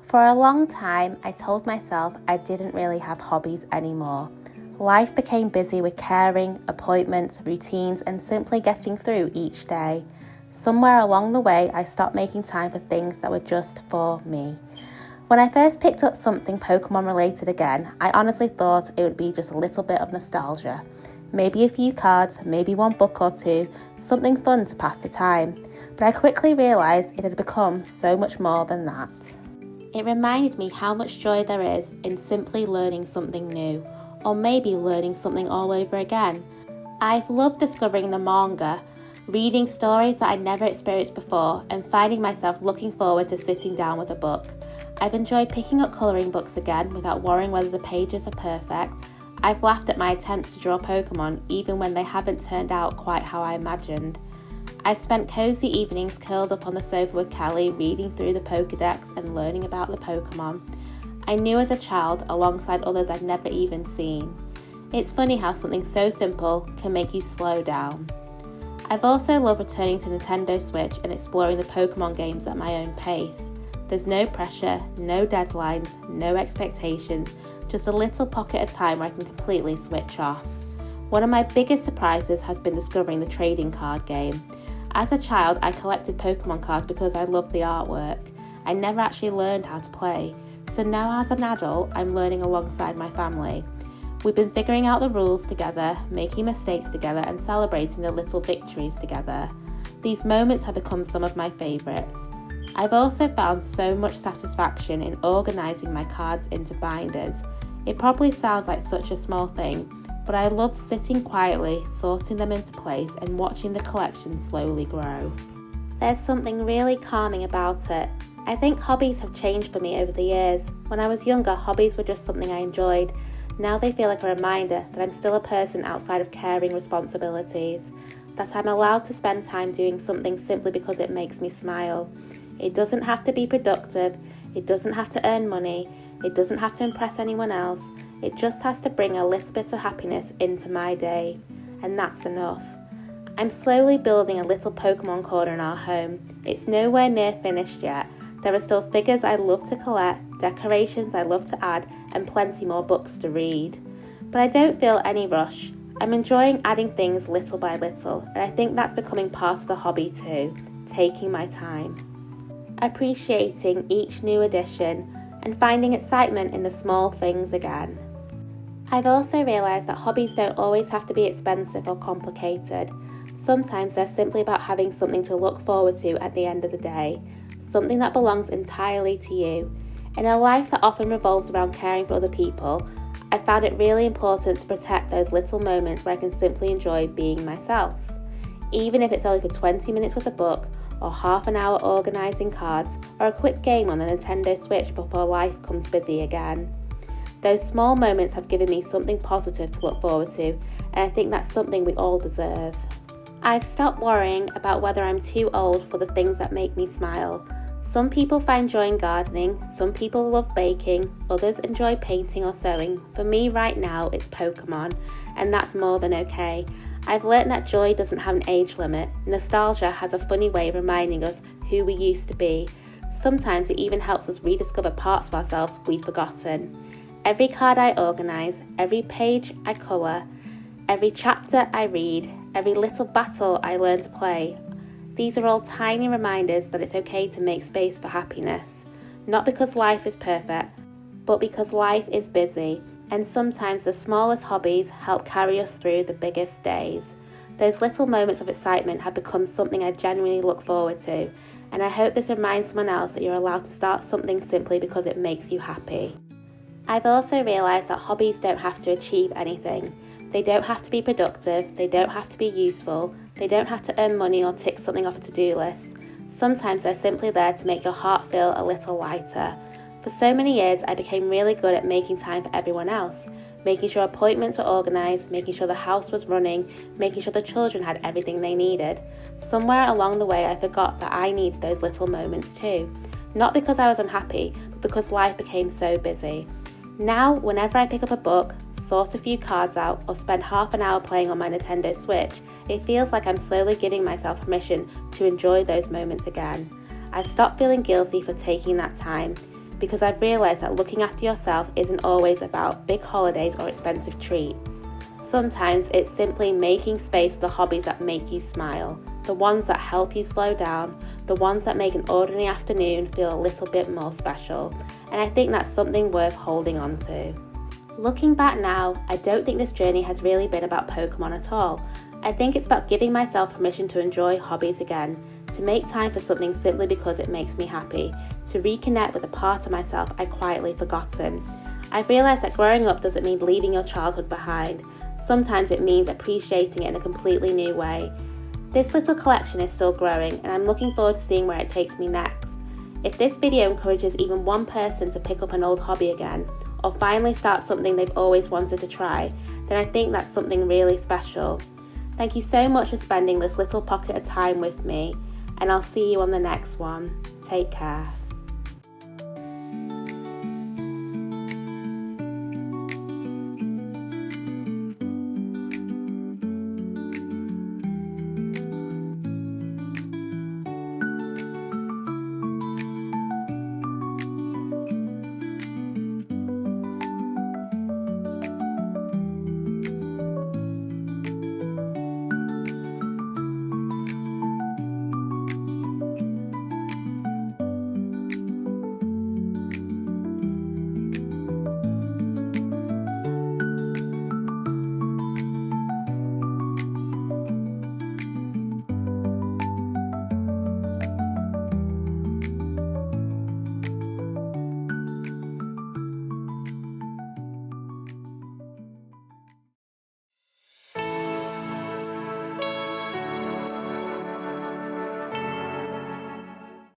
For a long time, I told myself I didn't really have hobbies anymore. Life became busy with caring, appointments, routines, and simply getting through each day. Somewhere along the way, I stopped making time for things that were just for me. When I first picked up something Pokémon related again, I honestly thought it would be just a little bit of nostalgia. Maybe a few cards, maybe one book or two, something fun to pass the time. But I quickly realised it had become so much more than that. It reminded me how much joy there is in simply learning something new, or maybe learning something all over again. I've loved discovering the manga, reading stories that I'd never experienced before, and finding myself looking forward to sitting down with a book. I've enjoyed picking up colouring books again without worrying whether the pages are perfect. I've laughed at my attempts to draw Pokémon even when they haven't turned out quite how I imagined. I've spent cosy evenings curled up on the sofa with Callie, reading through the Pokédex and learning about the Pokémon I knew as a child alongside others I'd never even seen. It's funny how something so simple can make you slow down. I've also loved returning to Nintendo Switch and exploring the Pokémon games at my own pace. There's no pressure, no deadlines, no expectations, just a little pocket of time where I can completely switch off. One of my biggest surprises has been discovering the trading card game. As a child, I collected Pokémon cards because I loved the artwork. I never actually learned how to play, so now as an adult, I'm learning alongside my family. We've been figuring out the rules together, making mistakes together, and celebrating the little victories together. These moments have become some of my favourites. I've also found so much satisfaction in organising my cards into binders. It probably sounds like such a small thing, but I love sitting quietly, sorting them into place and watching the collection slowly grow. There's something really calming about it. I think hobbies have changed for me over the years. When I was younger, hobbies were just something I enjoyed. Now they feel like a reminder that I'm still a person outside of caring responsibilities, that I'm allowed to spend time doing something simply because it makes me smile. It doesn't have to be productive, it doesn't have to earn money, it doesn't have to impress anyone else. It just has to bring a little bit of happiness into my day, and that's enough. I'm slowly building a little Pokémon corner in our home. It's nowhere near finished yet. There are still figures I love to collect, decorations I love to add, and plenty more books to read. But I don't feel any rush. I'm enjoying adding things little by little, and I think that's becoming part of the hobby too, taking my time. Appreciating each new addition, and finding excitement in the small things again. I've also realised that hobbies don't always have to be expensive or complicated. Sometimes they're simply about having something to look forward to at the end of the day, something that belongs entirely to you. In a life that often revolves around caring for other people, I found it really important to protect those little moments where I can simply enjoy being myself. Even if it's only for 20 minutes with a book, or half an hour organising cards, or a quick game on the Nintendo Switch before life becomes busy again. Those small moments have given me something positive to look forward to, and I think that's something we all deserve. I've stopped worrying about whether I'm too old for the things that make me smile. Some people find joy in gardening, some people love baking, others enjoy painting or sewing. For me right now, it's Pokémon, and that's more than okay. I've learnt that joy doesn't have an age limit. Nostalgia has a funny way of reminding us who we used to be. Sometimes it even helps us rediscover parts of ourselves we've forgotten. Every card I organise, every page I colour, every chapter I read, every little battle I learn to play. These are all tiny reminders that it's okay to make space for happiness. Not because life is perfect, but because life is busy. And sometimes the smallest hobbies help carry us through the biggest days. Those little moments of excitement have become something I genuinely look forward to, and I hope this reminds someone else that you're allowed to start something simply because it makes you happy. I've also realised that hobbies don't have to achieve anything. They don't have to be productive, they don't have to be useful, they don't have to earn money or tick something off a to-do list. Sometimes they're simply there to make your heart feel a little lighter. For so many years, I became really good at making time for everyone else, making sure appointments were organised, making sure the house was running, making sure the children had everything they needed. Somewhere along the way, I forgot that I needed those little moments too. Not because I was unhappy, but because life became so busy. Now, whenever I pick up a book, sort a few cards out, or spend half an hour playing on my Nintendo Switch, it feels like I'm slowly giving myself permission to enjoy those moments again. I've stopped feeling guilty for taking that time. because I've realised that looking after yourself isn't always about big holidays or expensive treats. Sometimes it's simply making space for the hobbies that make you smile, the ones that help you slow down, the ones that make an ordinary afternoon feel a little bit more special, and I think that's something worth holding on to. Looking back now, I don't think this journey has really been about Pokémon at all. I think it's about giving myself permission to enjoy hobbies again, to make time for something simply because it makes me happy, to reconnect with a part of myself I'd quietly forgotten. I've realised that growing up doesn't mean leaving your childhood behind. Sometimes it means appreciating it in a completely new way. This little collection is still growing, and I'm looking forward to seeing where it takes me next. If this video encourages even one person to pick up an old hobby again, or finally start something they've always wanted to try, then I think that's something really special. Thank you so much for spending this little pocket of time with me, and I'll see you on the next one. Take care.